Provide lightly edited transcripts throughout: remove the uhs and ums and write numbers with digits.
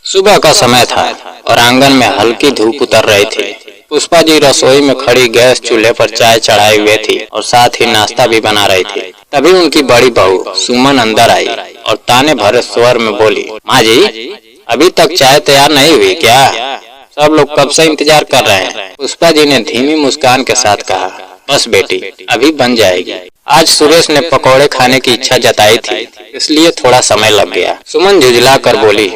सुबह का समय था और आंगन में हल्की धूप उतर रही थी। पुष्पा जी रसोई में खड़ी गैस चूल्हे पर चाय चढ़ाए हुए थी और साथ ही नाश्ता भी बना रही थी। तभी उनकी बड़ी बहू सुमन अंदर आई और ताने भरे स्वर में बोली, माँ जी, अभी तक चाय तैयार नहीं हुई क्या? सब लोग कब से इंतजार कर रहे हैं। पुष्पा जी ने धीमी मुस्कान के साथ कहा, बस बेटी, अभी बन जाएगी। आज सुरेश ने पकौड़े खाने की इच्छा जताई थी, इसलिए थोड़ा समय लग गया। सुमन झुंझला कर बोली,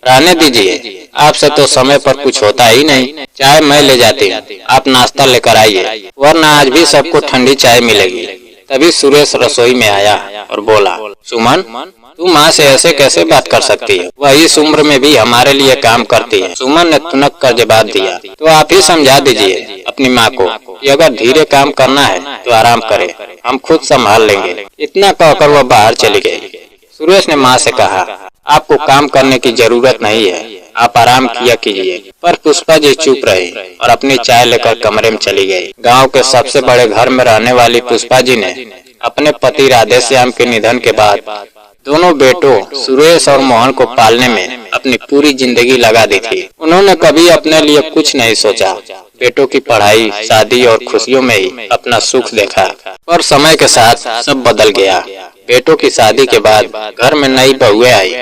रहने दीजिए, आपसे तो समय पर कुछ होता ही नहीं। चाय मैं ले जाती हूँ, आप नाश्ता लेकर आइए, वरना आज भी सबको ठंडी चाय मिलेगी। तभी सुरेश रसोई में आया और बोला, सुमन, तू माँ से ऐसे कैसे बात कर सकती है? वह इस उम्र में भी हमारे लिए काम करती है। सुमन ने तुनक कर जवाब दिया, तो आप ही समझा दीजिए अपनी माँ को कि अगर धीरे काम करना है तो आराम करे, हम खुद संभाल लेंगे। इतना कहकर वह बाहर चली गई। सुरेश ने माँ से कहा, आपको काम करने की जरूरत नहीं है, आप आराम किया कीजिए। पर पुष्पा जी चुप रही और अपनी चाय लेकर कमरे में चली गई। गांव के सबसे बड़े घर में रहने वाली पुष्पा जी ने अपने पति राधेश्याम के निधन के बाद दोनों बेटों सुरेश और मोहन को पालने में अपनी पूरी जिंदगी लगा दी थी। उन्होंने कभी अपने लिए कुछ नहीं सोचा, बेटों की पढ़ाई, शादी और खुशियों में ही अपना सुख देखा। पर समय के साथ सब बदल गया। बेटों की शादी के बाद घर में नई बहुएं आई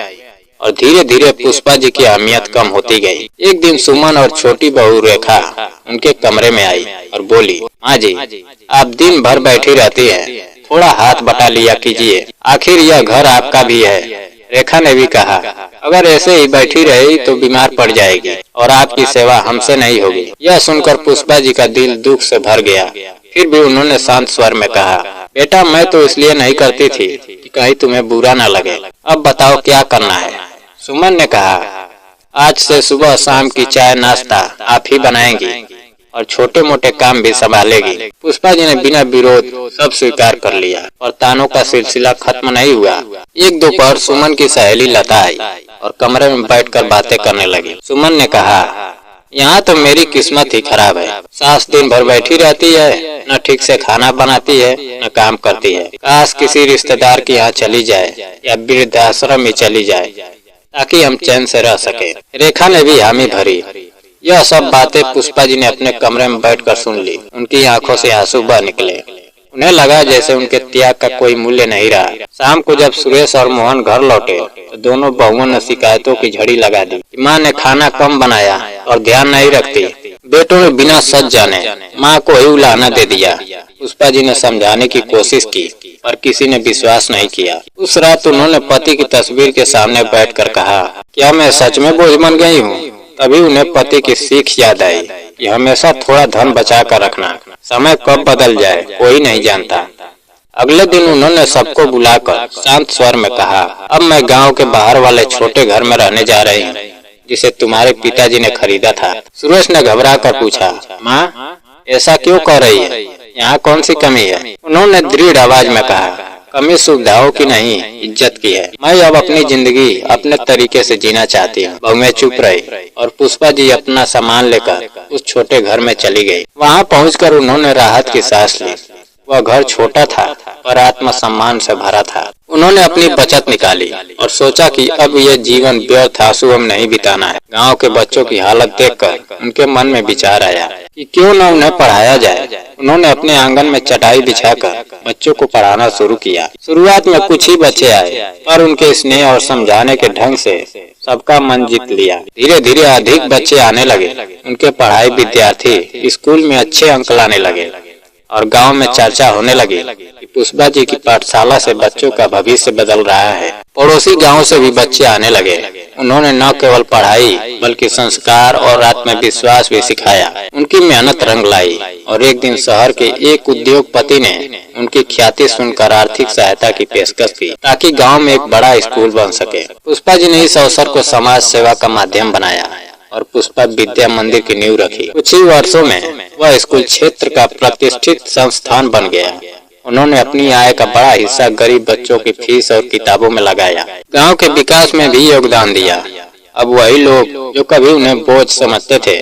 और धीरे धीरे पुष्पा जी की अहमियत कम होती गई। एक दिन सुमन और छोटी बहू रेखा उनके कमरे में आई और बोली, माँ जी, आप दिन भर बैठी रहती हैं, थोड़ा हाथ बटा लिया कीजिए, आखिर यह घर आपका भी है। रेखा ने भी कहा, अगर ऐसे ही बैठी रही तो बीमार पड़ जाएगी और आपकी सेवा हमसे नहीं होगी। यह सुनकर पुष्पा जी का दिल दुख से भर गया। फिर भी उन्होंने शांत स्वर में कहा, बेटा, मैं तो इसलिए नहीं करती थी कि कहीं तुम्हें बुरा न लगे। अब बताओ क्या करना है? सुमन ने कहा, आज से सुबह शाम की चाय नाश्ता आप ही बनाएंगी और छोटे मोटे काम भी संभालेगी। पुष्पा जी ने बिना विरोध सब स्वीकार कर लिया और तानों का सिलसिला खत्म नहीं हुआ। एक दोपहर सुमन की सहेली लता आई और कमरे में बैठकर बातें करने लगी। सुमन ने कहा, यहाँ तो मेरी किस्मत ही खराब है। सास दिन भर बैठी रहती है, न ठीक से खाना बनाती है न काम करती है। काश किसी रिश्तेदार के यहाँ चली जाए या वृद्धाश्रम में चली जाए ताकि हम चैन से रह सके। रेखा ने भी हामी भरी। यह सब बातें पुष्पा जी ने अपने कमरे में बैठकर सुन ली। उनकी आंखों से आंसू बह निकले। उन्हें लगा जैसे उनके त्याग का कोई मूल्य नहीं रहा। शाम को जब सुरेश और मोहन घर लौटे तो दोनों बहुओं ने शिकायतों की झड़ी लगा दी। माँ ने खाना कम बनाया और ध्यान नहीं रखती। बेटों ने बिना सच जाने माँ को ही उलाहना दे दिया। पुष्पा जी ने समझाने की कोशिश की पर किसी ने विश्वास नहीं किया। उस रात उन्होंने पति की तस्वीर के सामने बैठकर कहा, क्या मैं सच में बोझ बन गई हूँ? तभी उन्हें पति की सीख याद आई कि हमेशा थोड़ा धन बचा कर रखना, समय कब बदल जाए कोई नहीं जानता। अगले दिन उन्होंने सबको बुलाकर शांत स्वर में कहा, अब मैं गांव के बाहर वाले छोटे घर में रहने जा रही हूँ जिसे तुम्हारे पिताजी ने खरीदा था। सुरेश ने घबरा कर पूछा, माँ, ऐसा क्यों कर रही है? यहाँ कौन सी कमी है? उन्होंने दृढ़ आवाज में कहा, कमी सुविधाओं की नहीं, इज्जत की है। मैं अब अपनी जिंदगी अपने तरीके से जीना चाहती हूँ। बहुएं चुप रही और पुष्पा जी अपना सामान लेकर उस छोटे घर में चली गई। वहाँ पहुंचकर उन्होंने राहत की सांस ली। वह घर छोटा था पर आत्मसम्मान से भरा था। उन्होंने अपनी बचत निकाली और सोचा कि अब यह जीवन व्यर्थ आंसुओं में नहीं बिताना है। गांव के बच्चों की हालत देखकर उनके मन में विचार आया कि क्यों न उन्हें पढ़ाया जाए। उन्होंने अपने आंगन में चटाई बिछाकर बच्चों को पढ़ाना शुरू किया। शुरुआत में कुछ ही बच्चे आए पर उनके स्नेह और समझाने के ढंग से सबका मन जीत लिया। धीरे धीरे अधिक बच्चे आने लगे। उनके पढ़ाई विद्यार्थी स्कूल में अच्छे अंक लाने लगे और गांव में चर्चा होने लगी कि पुष्पा जी की पाठशाला से बच्चों का भविष्य बदल रहा है। पड़ोसी गांव से भी बच्चे आने लगे। उन्होंने न केवल पढ़ाई बल्कि संस्कार और आत्मविश्वास भी सिखाया। उनकी मेहनत रंग लाई और एक दिन शहर के एक उद्योगपति ने उनकी ख्याति सुनकर आर्थिक सहायता की पेशकश की ताकि गाँव में एक बड़ा स्कूल बन सके। पुष्पा जी ने इस अवसर को समाज सेवा का माध्यम बनाया और पुष्पा विद्या मंदिर की नींव रखी। कुछ ही वर्षों में वह स्कूल क्षेत्र का प्रतिष्ठित संस्थान बन गया। उन्होंने अपनी आय का बड़ा हिस्सा गरीब बच्चों की फीस और किताबों में लगाया। गांव के विकास में भी योगदान दिया। अब वही लोग जो कभी उन्हें बोझ समझते थे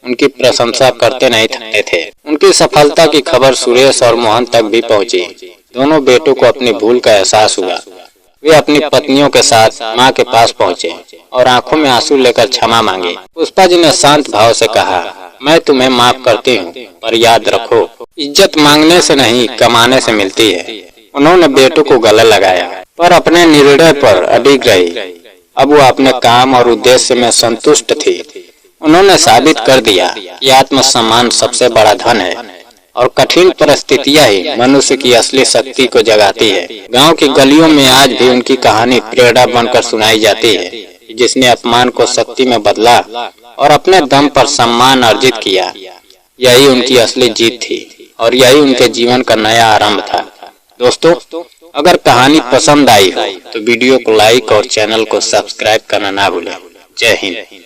उनकी प्रशंसा करते नहीं थकते थे। उनकी सफलता की खबर सुरेश और मोहन तक भी पहुंची। दोनों बेटों को अपनी भूल का एहसास हुआ वे अपनी पत्नियों के साथ माँ के पास पहुँचे और आंखों में आंसू लेकर क्षमा मांगे। पुष्पा जी ने शांत भाव से कहा, मैं तुम्हें माफ करती हूँ, पर याद रखो, इज्जत मांगने से नहीं कमाने से मिलती है। उन्होंने बेटों को गले लगाया, पर अपने निर्णय पर अडिग रही। अब वो अपने काम और उद्देश्य में संतुष्ट थी। उन्होंने साबित कर दिया कि आत्मसम्मान सबसे बड़ा धन है और कठिन परिस्थितियां ही मनुष्य की असली शक्ति को जगाती है। गांव की गलियों में आज भी उनकी कहानी प्रेरणा बनकर सुनाई जाती है, जिसने अपमान को शक्ति में बदला और अपने दम पर सम्मान अर्जित किया। यही उनकी असली जीत थी और यही उनके जीवन का नया आरंभ था। दोस्तों, अगर कहानी पसंद आई हो तो वीडियो को लाइक और चैनल को सब्सक्राइब करना ना भूलें। जय हिंद।